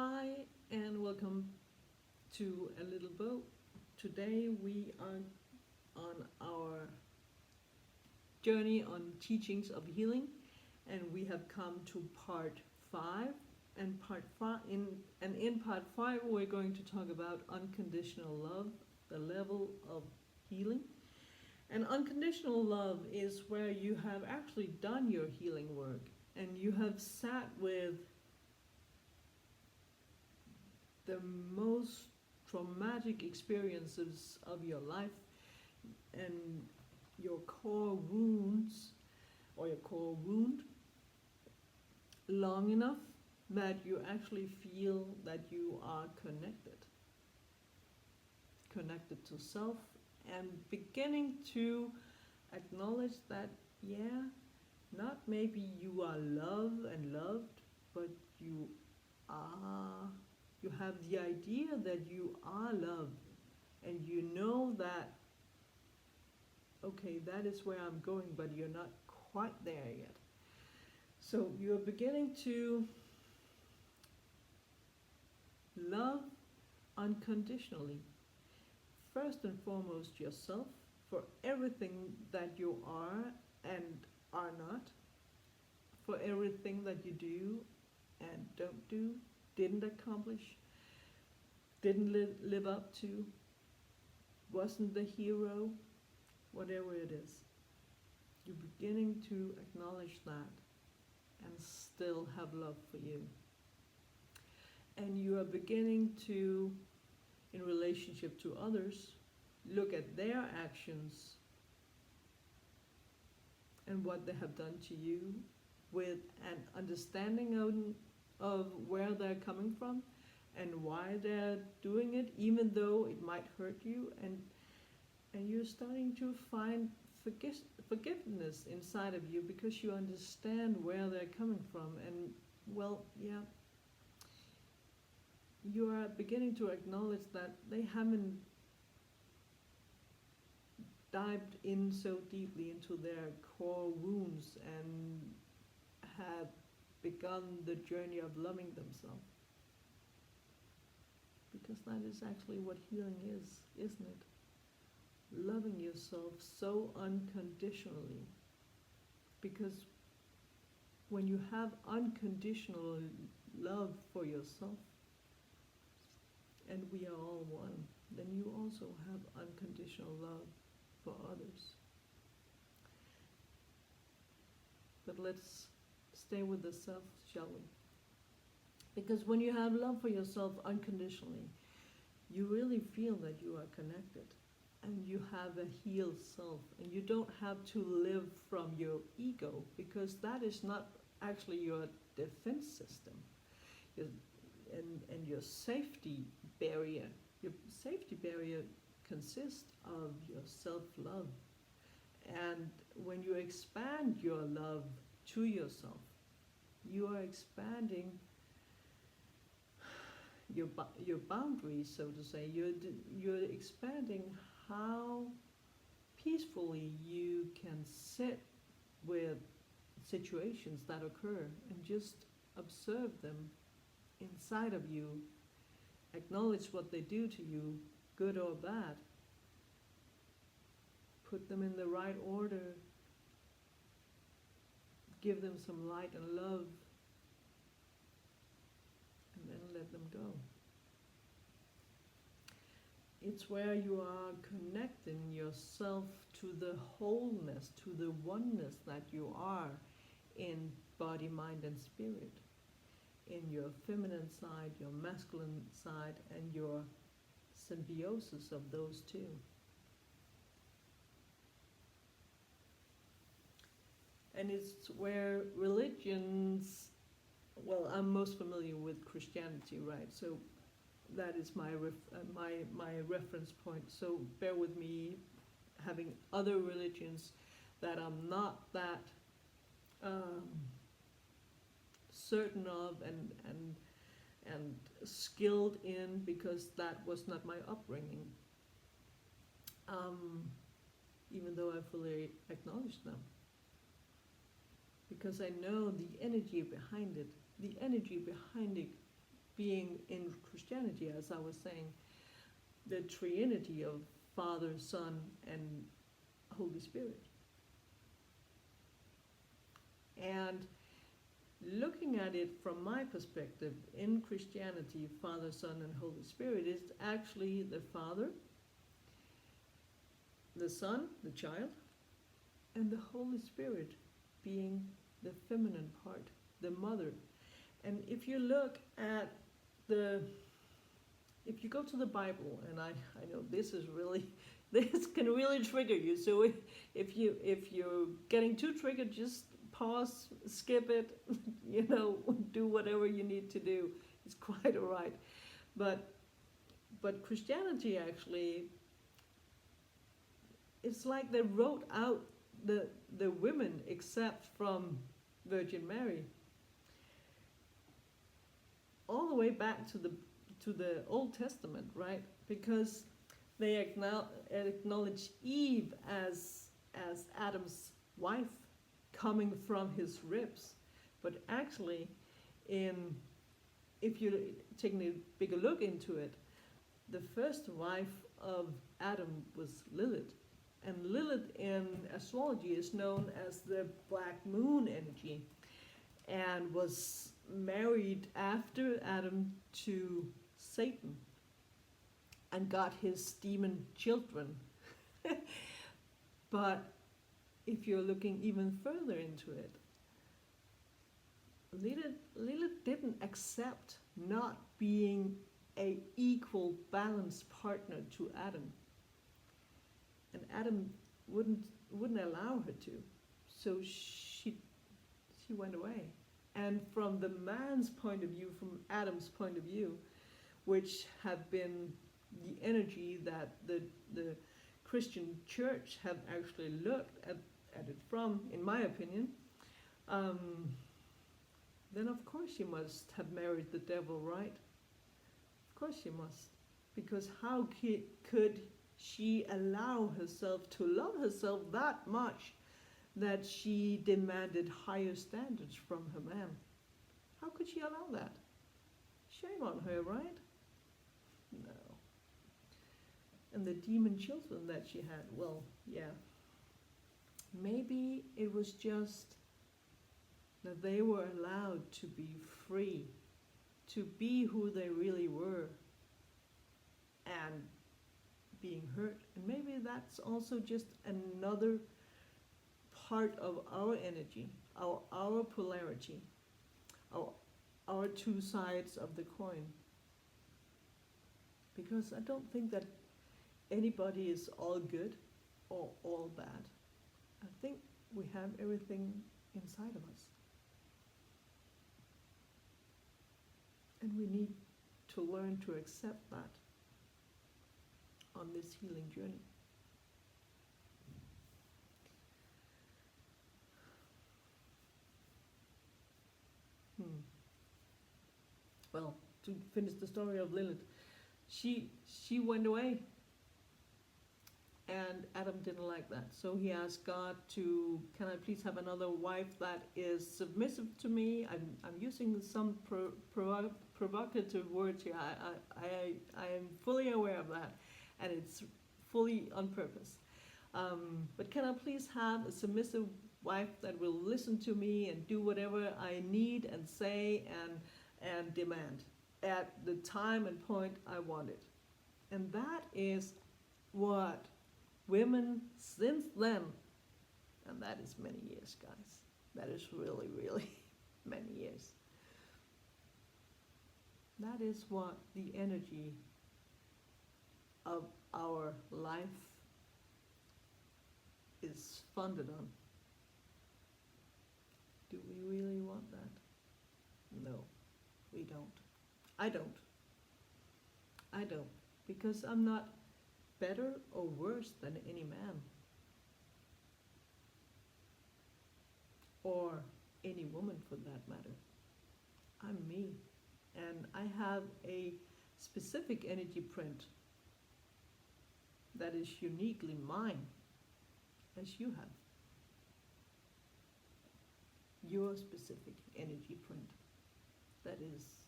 Hi, and welcome to A Little Boat. Today we are on our journey on teachings of healing, and we have come to part 5. And in part 5 we're going to talk about unconditional love, the level of healing. And unconditional love is where you have actually done your healing work and you have sat with the most traumatic experiences of your life and your core wounds or your core wound long enough that you actually feel that you are connected to self, and beginning to acknowledge that, yeah, not maybe you are loved and loved, but you are, you have the idea that you are loved, and you know that, okay, that is where I'm going, but you're not quite there yet. So you're beginning to love unconditionally. First and foremost, yourself for everything that you are and are not, for everything that you do and don't do, didn't accomplish, didn't live up to, wasn't the hero, whatever it is. You're beginning to acknowledge that and still have love for you. And you are beginning to, in relationship to others, look at their actions and what they have done to you with an understanding of where they're coming from and why they're doing it, even though it might hurt you, and you're starting to find forgiveness inside of you because you understand where they're coming from. And well, yeah, you are beginning to acknowledge that they haven't dived in so deeply into their core wounds and have begun the journey of loving themselves. Because that is actually what healing is, isn't it? Loving yourself so unconditionally. Because when you have unconditional love for yourself, and we are all one, then you also have unconditional love for others. But let's stay with the self, shall we? Because when you have love for yourself unconditionally, you really feel that you are connected and you have a healed self, and you don't have to live from your ego, because that is not actually your defense system. And your safety barrier. Your safety barrier consists of your self-love. And when you expand your love to yourself, you are expanding your boundaries, so to say. You're expanding how peacefully you can sit with situations that occur and just observe them inside of you, acknowledge what they do to you, good or bad, put them in the right order, give them some light and love, and then let them go. It's where you are connecting yourself to the wholeness, to the oneness that you are in body, mind, and spirit. In your feminine side, your masculine side, and your symbiosis of those two. And it's where religions, well, I'm most familiar with Christianity, right? So that is my reference point. So bear with me having other religions that I'm not that certain of and skilled in, because that was not my upbringing, even though I fully acknowledge them, because I know the energy behind it. The energy behind it being in Christianity, as I was saying, the Trinity of Father, Son, and Holy Spirit. And looking at it from my perspective, in Christianity, Father, Son, and Holy Spirit is actually the Father, the Son, the child, and the Holy Spirit being the feminine part, the mother. And if you look at if you go to the Bible, and I know this can really trigger you, so if you're getting too triggered, just pause, skip it, do whatever you need to do. It's quite all right. But Christianity actually, it's like they wrote out the women except from Virgin Mary. All the way back to the Old Testament, right? Because they acknowledge Eve as Adam's wife, coming from his ribs. But actually, if you're taking a bigger look into it, the first wife of Adam was Lilith. And Lilith in astrology is known as the black moon energy, and was married after Adam to Satan and got his demon children. But if you're looking even further into it, Lilith didn't accept not being a equal, balanced partner to Adam, and Adam wouldn't allow her to, so she went away. And from the man's point of view, from Adam's point of view, which have been the energy that the Christian church have actually looked at it from, in my opinion, then of course she must have married the devil, right? Of course she must. Because how could she allow herself to love herself that much that she demanded higher standards from her man? How could she allow that? Shame on her, right? No. And the demon children that she had, well, yeah. Maybe it was just that they were allowed to be free, to be who they really were, and being hurt. And maybe that's also just another part of our energy, our polarity, our two sides of the coin. Because I don't think that anybody is all good or all bad. I think we have everything inside of us. And we need to learn to accept that on this healing journey. Well, to finish the story of Lilith, she went away, and Adam didn't like that. So he asked God to, can I please have another wife that is submissive to me? I'm using some provocative words here. I am fully aware of that, and it's fully on purpose. But can I please have a submissive wife that will listen to me and do whatever I need and say and demand at the time and point I want it? And that is what women since then, and that is many years, guys. That is really, really many years. That is what the energy of our life is funded on. Do we really want that? No, we don't. I don't. Because I'm not better or worse than any man. Or any woman for that matter. I'm me. And I have a specific energy print that is uniquely mine, as you have. Your specific energy print that is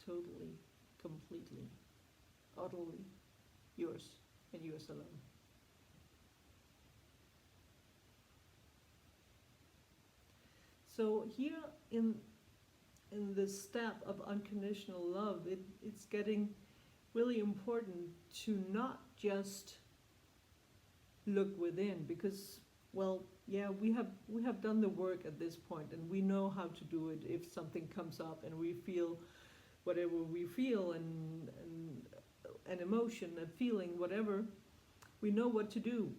totally, completely, utterly yours and yours alone. So here in this step of unconditional love, it's getting really important to not just look within, because, well, yeah, we have done the work at this point, and we know how to do it. If something comes up and we feel whatever we feel, and an emotion, a feeling, whatever, we know what to do.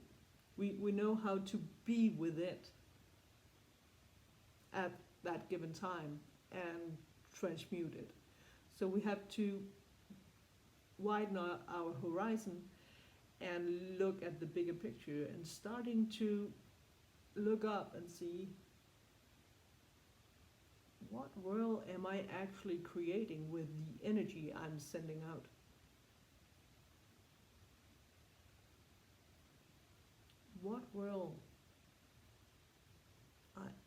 We know how to be with it at that given time and transmute it. So we have to widen our horizon and look at the bigger picture, and starting to look up and see, what world am I actually creating with the energy I'm sending out? What world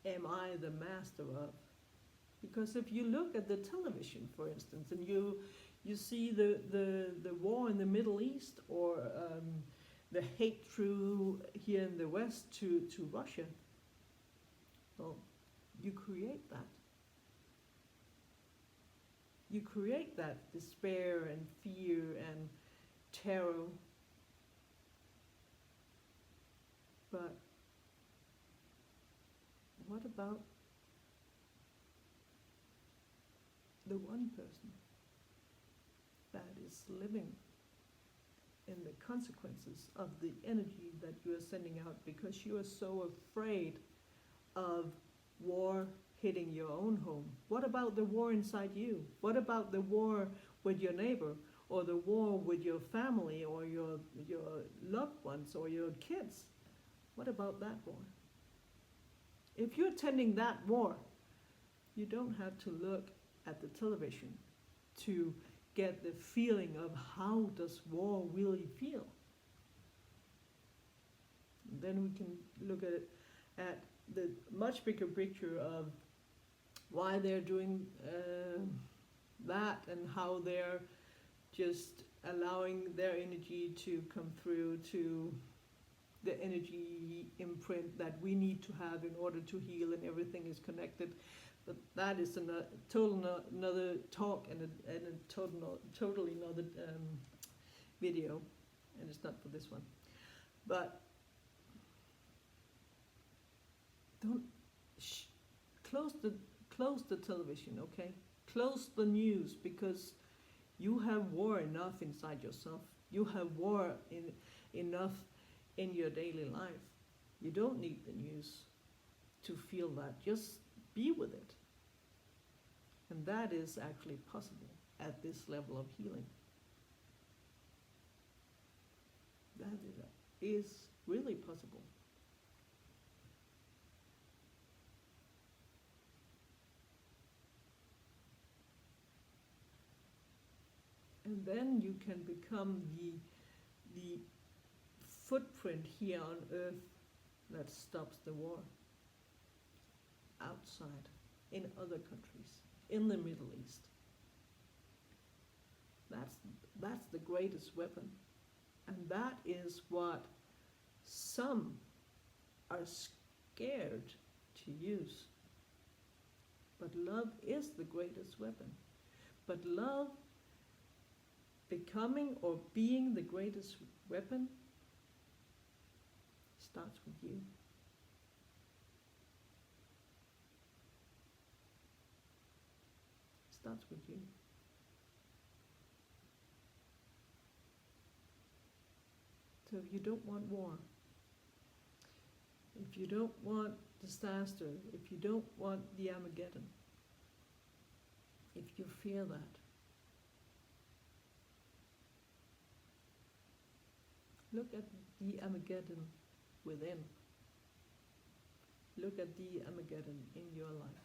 am I the master of? Because if you look at the television, for instance, and you see the war in the Middle East, or the hate through here in the West to Russia, well, you create that. You create that despair and fear and terror. But what about the one person that is living in the consequences of the energy that you are sending out, because you are so afraid of war hitting your own home? What about the war inside you? What about the war with your neighbor, or the war with your family, or your loved ones, or your kids? What about that war? If you're attending that war, you don't have to look at the television to get the feeling of how does war really feel. And then we can look at the much bigger picture of why they're doing that, and how they're just allowing their energy to come through to the energy imprint that we need to have in order to heal, and everything is connected. But that is another talk, and a totally another video, and it's not for this one. But don't close the television, okay? Close the news, because you have war enough inside yourself. You have war enough in your daily life. You don't need the news to feel that. Just be with it. And that is actually possible at this level of healing. That is really possible. And then you can become the footprint here on earth that stops the war. Outside, in other countries, in the Middle East. That's the greatest weapon. And that is what some are scared to use. But love is the greatest weapon. But love, becoming or being the greatest weapon, starts with you. Starts with you. So if you don't want war, if you don't want disaster, if you don't want the Armageddon, if you fear that, look at the Armageddon within. Look at the Armageddon in your life.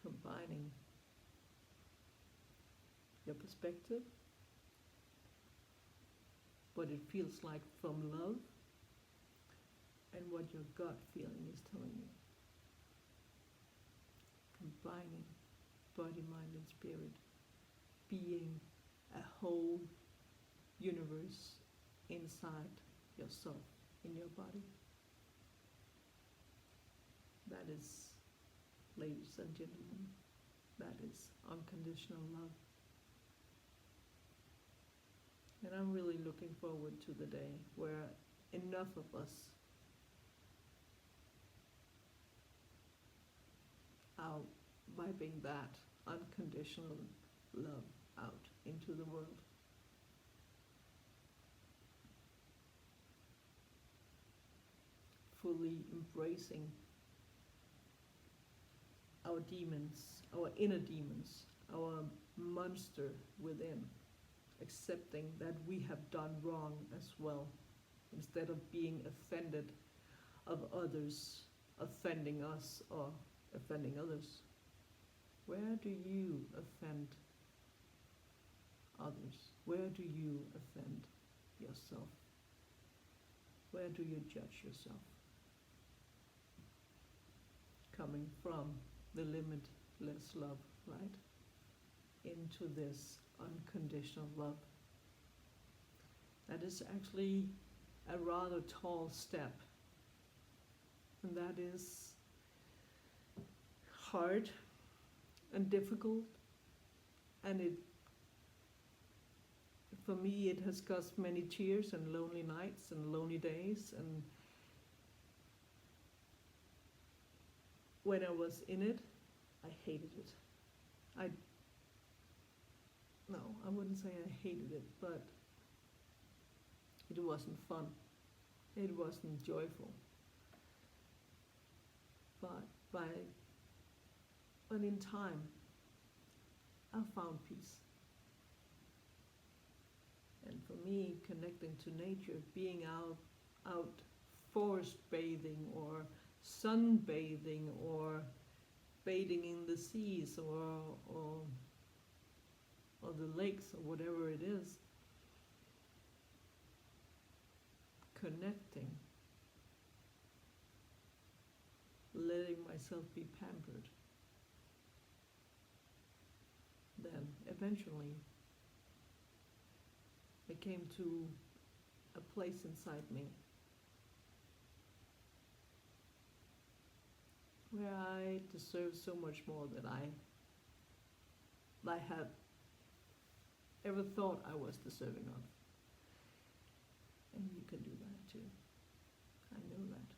Combining your perspective, what it feels like from love, and what your gut feeling is telling you. combining body, mind, and spirit, being a whole universe inside yourself, in your body. That is, ladies and gentlemen, that is unconditional love. And I'm really looking forward to the day where enough of us are vibing that unconditional love out into the world. Fully embracing our demons, our inner demons, our monster within, accepting that we have done wrong as well, instead of being offended of others offending us or offending others. Where do you offend others? Where do you offend yourself? Where do you judge yourself? Coming from the limitless love, right, into this unconditional love. That is actually a rather tall step, and that is hard and difficult, and for me it has cost many tears and lonely nights and lonely days, and when I was in it, I hated it. No, I wouldn't say I hated it, but it wasn't fun. It wasn't joyful. But in time, I found peace. And for me, connecting to nature, being out forest bathing or sunbathing or bathing in the seas or the lakes or whatever it is, connecting, letting myself be pampered, then eventually I came to a place inside me where I deserve so much more than I had ever thought I was deserving of. And you can do that too. I know that.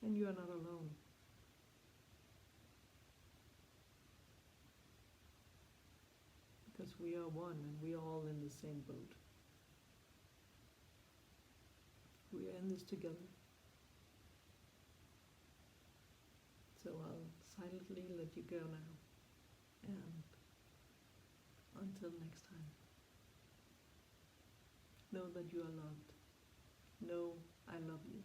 And you are not alone. Because we are one and we are all in the same boat. We are in this together. So I'll silently let you go now. And until next time, know that you are loved. Know I love you.